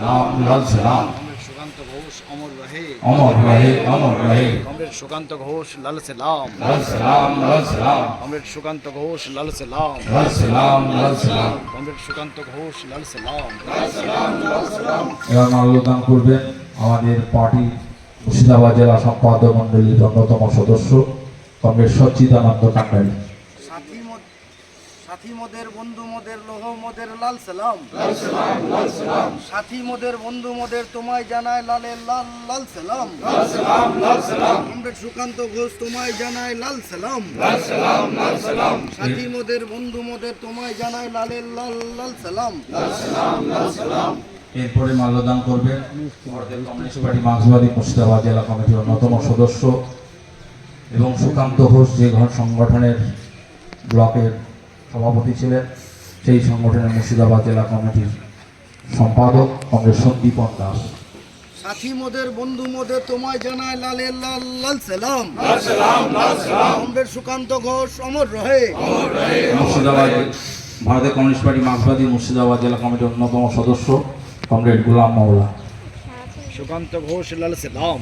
রাম লাল সালাম। কমরেড সুকান্ত ঘোষ অমর রহে। অমর রহে, অমর রহে। কমরেড সুকান্ত ঘোষ লাল সালাম। লাল সালাম, লাল সালাম। কমরেড সুকান্ত ঘোষ লাল সালাম। লাল সালাম, লাল সালাম। কমরেড সুকান্ত ঘোষ লাল সালাম। এবার মাল্যদান করবেন আমাদের পার্টি মুর্শিদাবাদ জেলা সম্পাদক মণ্ডলীর অন্যতম সদস্য কমরেড সচ্চিদানন্দ কান্ডারি। সাথী মোদের বন্ধু মোদের লোহ মোদের লাল সালাম। সাথী মোদের বন্ধু মোদের তোমায় জানায় লালের লাল লাল সালাম। কমরেড সুকান্ত ঘোষ তোমায় জানায় লাল সালাম। সাথী মোদের বন্ধু মোদের তোমায় জানায় লালের লাল লাল সালাম। এরপরে মাল্যদান করবেন ভারতের কমিউনিস্ট পার্টি মার্ক্সবাদী মুর্শিদাবাদ জেলা কমিটির অন্যতম সদস্য এবং সুকান্ত ঘোষ যে সংগঠনের ব্লকের সভাপতি ছিলেন, সেই সংগঠনের মুর্শিদাবাদ জেলা কমিটির সম্পাদক কমরেড সন্দীপন দাস। সাথী মোদের বন্ধু মোদের তোমায় জানায় লালের লাল লাল সালাম। কমরেড সুকান্ত ঘোষ অমর রহে। মুর্শিদাবাদ ভারতের কমিউনিস্ট পার্টি মার্ক্সবাদী মুর্শিদাবাদ জেলা কমিটির অন্যতম সদস্য কমরেড গুলাম মাওলা। সুকান্ত ঘোষ লাল সালাম।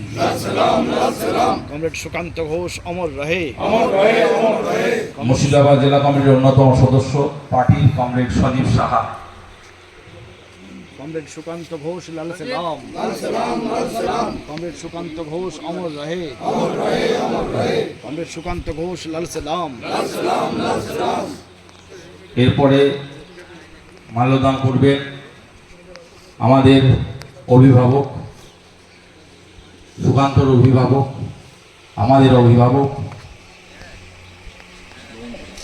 কমরেড সুকান্ত ঘোষ অমর রহে। মুর্শিদাবাদ জেলা কমিটির অন্যতম সদস্য পার্টি কমরেড সজীব সাহা। কমরেড সুকান্ত ঘোষ লাল সালাম। কমরেড সুকান্ত ঘোষ অমর রহে। কমরেড সুকান্ত ঘোষ লাল সালাম। এরপরে মাল্যদান করবেন আমাদের অভিভাবক, সুকান্তর অভিভাবক, আমাদের অভিভাবক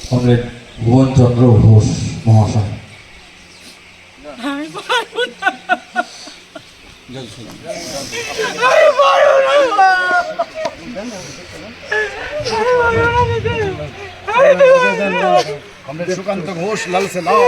কমরেড ভুবনচন্দ্র ঘোষ মহাশয়। কমরেড সুকান্ত ঘোষ লাল সালাম।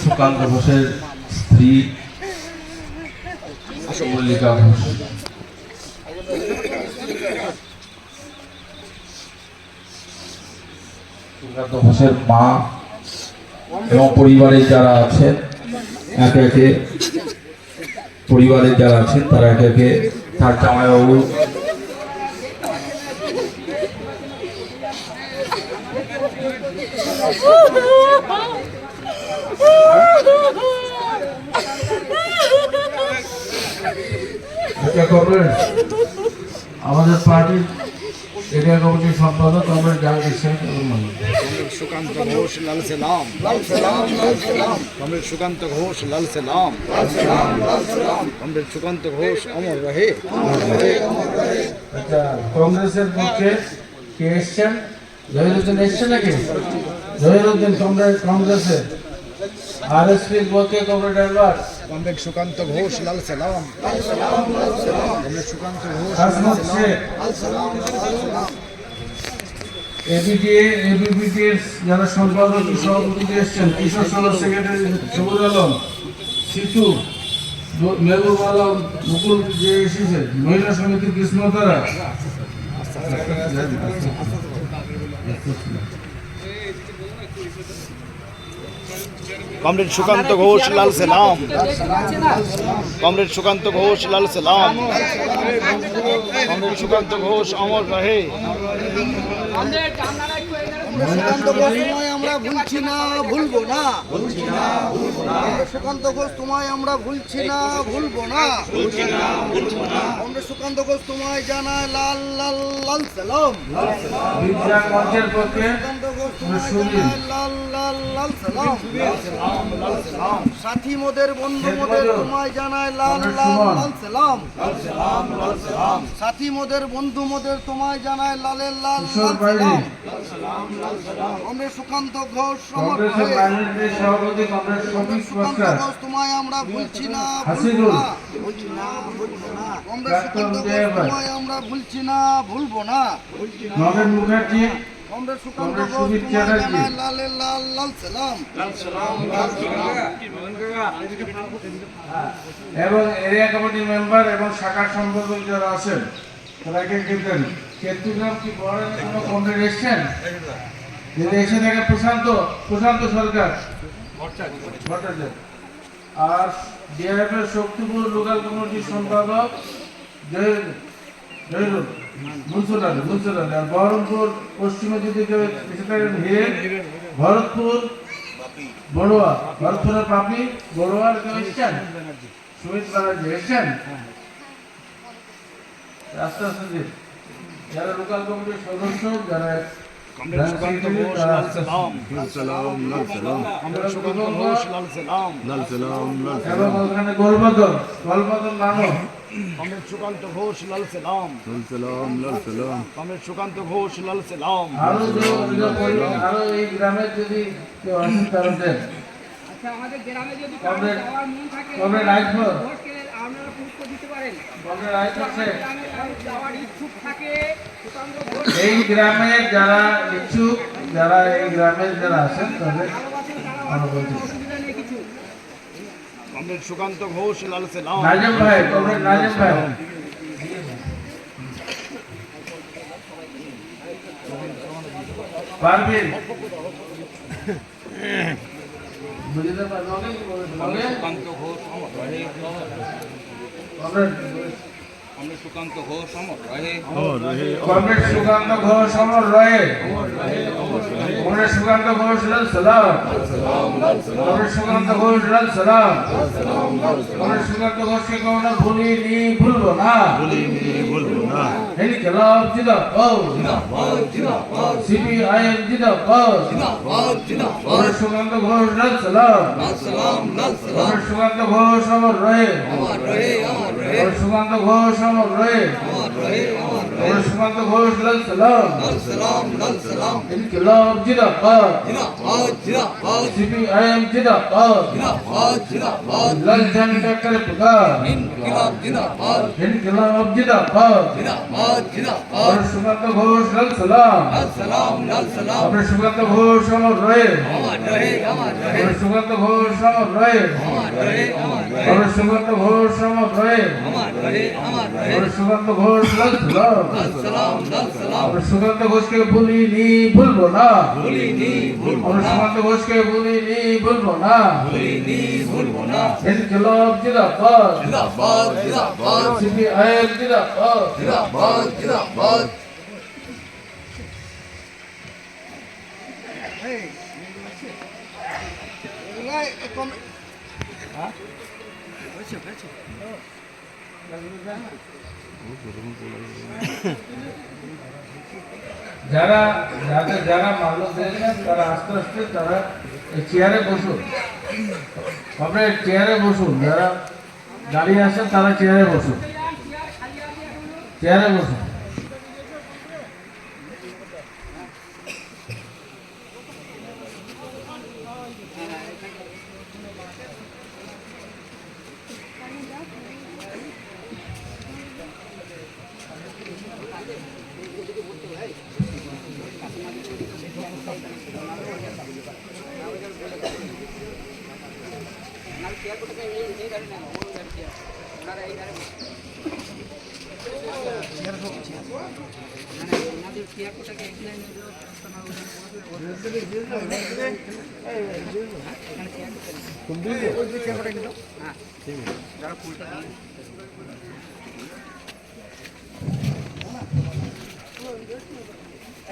সুকান্ত ঘোষের স্ত্রী মল্লিকা ঘোষ। সুকান্ত ঘোষের মা এবং পরিবারের যারা আছেন একে একে তারা একে একে তার জামাইবাবু আমাদের পার্টির এরিয়া কমিটির সম্পাদক কমরেড জাহাঙ্গীর শেখ সুকান্ত ঘোষ লাল সালাম। কমরেড সুকান্ত ঘোষ লাল সালাম। কমরেড সুকান্ত ঘোষ অমর রহে। আচ্ছা, কংগ্রেসের পক্ষে কে এসছেন? জহিরুদ্দিন এসছেন নাকি? জহিরুদ্দিন কংগ্রেসের। আরএসপির পক্ষে comrade Albert. Comrade Sukanta Ghosh লাল সালাম। কমরেড সুকান্ত ঘোষ আসমত শেখ। এবিপিটিএস যারা সম্পাদক সভাপতি এসছেন, কিশোর সদস্য সেক্রেটারি সবুজ আলম, সিটু, মেহবুব আলম, মুকুল যে এসেছে, মহিলা সমিতি কৃষ্ণতারা। কমরেড সুকান্ত ঘোষ লাল সালাম। কমরেড সুকান্ত ঘোষ লাল সালাম। কমরেড সুকান্ত ঘোষ অমর রহে। সুকান্ত ঘোষ তোমায় আমরা ভুলছি না ভুলবো না। সুকান্ত ঘোষ তোমায় আমরা ভুলছি না ভুলবো না। সুকান্ত ঘোষ তোমায় জানায় লাল লাল লাল সালাম। মঞ্চের পক্ষে সুকান্ত ঘোষ তোমায় জানায় লাল লাল লাল সালাম। সাথী মোদের বন্ধু মোদের তোমায় জানায় লাল লাল লাল সালাম। সাথী মোদের বন্ধু মোদের তোমায় জানায় লালের লাল লাল সালাম। কমরেড সুকান্ত ঘোষ সুকান্ত ঘোষ তোমায় আমরা ভুলছি না ভুলবো না। কমরেড সুকান্ত ঘোষ তোমায় আমরা ভুলছি না ভুলবো না। নগেন মুখার্জি কমরেড সুকান্ত কমরেড ঘোষ সুজিত তোমায় চ্যাটার্জি। জানায় লালের লাল লাল সালাম। এবং এরিয়া কমিটি মেম্বার এবং শাখার সম্পাদক যারা আছেন তাদেরকে কিন্তু কেতুগ্রাম কি বড় কোনো কমরেড এসছেন যদি এসে থাকে প্রশান্ত সরকার ভট্টাচার্য আর ডিআরএফ এর শক্তিপুর লোকাল কমিটির সম্পাদক জহিরুল মুনসুর আলী আর বহরমপুর পশ্চিমে যদি কেউ এসে থাকেন হিরেন ভরতপুর ভরতপুরের পাপি বড়ুয়ার কেউ এসছেন সুমিত ব্যানার্জি এসছেন আস্তে আস্তে যে যারা লোকাল কমিটির সদস্য যারা কমরেড সুকান্ত ঘোষ লাল সালাম। কমরেড সুকান্ত ঘোষ লাল সালাম। এবং ওখানে গোলবদল নামক কমরেড সুকান্ত ঘোষ লাল সালাম। কমরেড সুকান্ত ঘোষ লাল সালাম। আরো এই গ্রামের যদি কেউ আসেন তারা দেন আচ্ছা, আমাদের গ্রামে যদি কমরেড- যাওয়ার মন থাকে কমরেড আইফোন। ভোটকে আপনারা পুষ্প দিতে পারেন। কমরেড আইফোন আছে। গ্রামে যাওয়ার ইচ্ছুক থাকে সুকান্ত ঘোষ এই গ্রামের যারা ইচ্ছুক যারা এই গ্রামের যারা আছেন তাদের ভালোবাসেন, তারা ভালো বলছি অসুবিধা নেই কিছু। কমরেড সুকান্ত ঘোষ লাল সালাম। নাজম ভাই কমরেড নাজম ভাই পারবেন বুঝতে পারবেন কমরেড সুকান্ত ঘোষ অমর রয়ে কমরেড সুকান্ত ঘোষ লাল সালাম কমরেড সুকান্ত ঘোষ লাল সালাম কমরেড সুকান্ত ঘোষকে কখনো ভুলবো না ইনকিলাব জিন্দাবাদ সিপিআইএম জিন্দাবাদ কমরেড সুকান্ত ঘোষ লাল সালাম কমরেড সুকান্ত ঘোষ অমর রয়ে কমরেড সুকান্ত ঘোষ অমর রয়ে কমরেড সুকান্ত ঘোষ লাল সালাম ইনকিলাব জিন্দাবাদ সিপিআইএম জিন্দাবাদ লাল ঝান্ডা করে পুকার ইনকিলাব জিন্দাবাদ কমরেড সুকান্ত ঘোষ লাল সালাম কমরেড সুকান্ত ঘোষ অমর রয়ে কমরেড সুকান্ত ঘোষ অমর রয়ে কমরেড সুকান্ত ঘোষ অমর রয়ে কমরেড সুকান্ত ঘোষ লাল সালাম কমরেড সুকান্ত ঘোষকে ভুলবো না কমরেড সুকান্ত ঘোষকে ভুলবো না ইনকিলাব জিন্দাবাদ সিপিআইএম জিন্দাবাদ যারা মাল্য দিয়েছেন তারা আস্তে আস্তে তারা চেয়ারে বসুন আপনার চেয়ারে বসুন যারা দাঁড়িয়ে আছেন তারা চেয়ারে বসুন চেয়ারে বসুন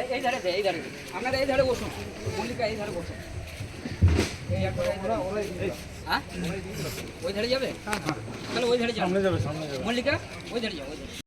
এই ধারে দে, এই ধারে দে। আপনারা এই ধারে বসুন, মল্লিকা এই ধারে বসুন। এই একবার এই ধারে। হ্যাঁ? ওই ধারে যাবে? তাহলে ওই ধারে যাও। মল্লিকা ওই ধারে যাও, ওই ধারে।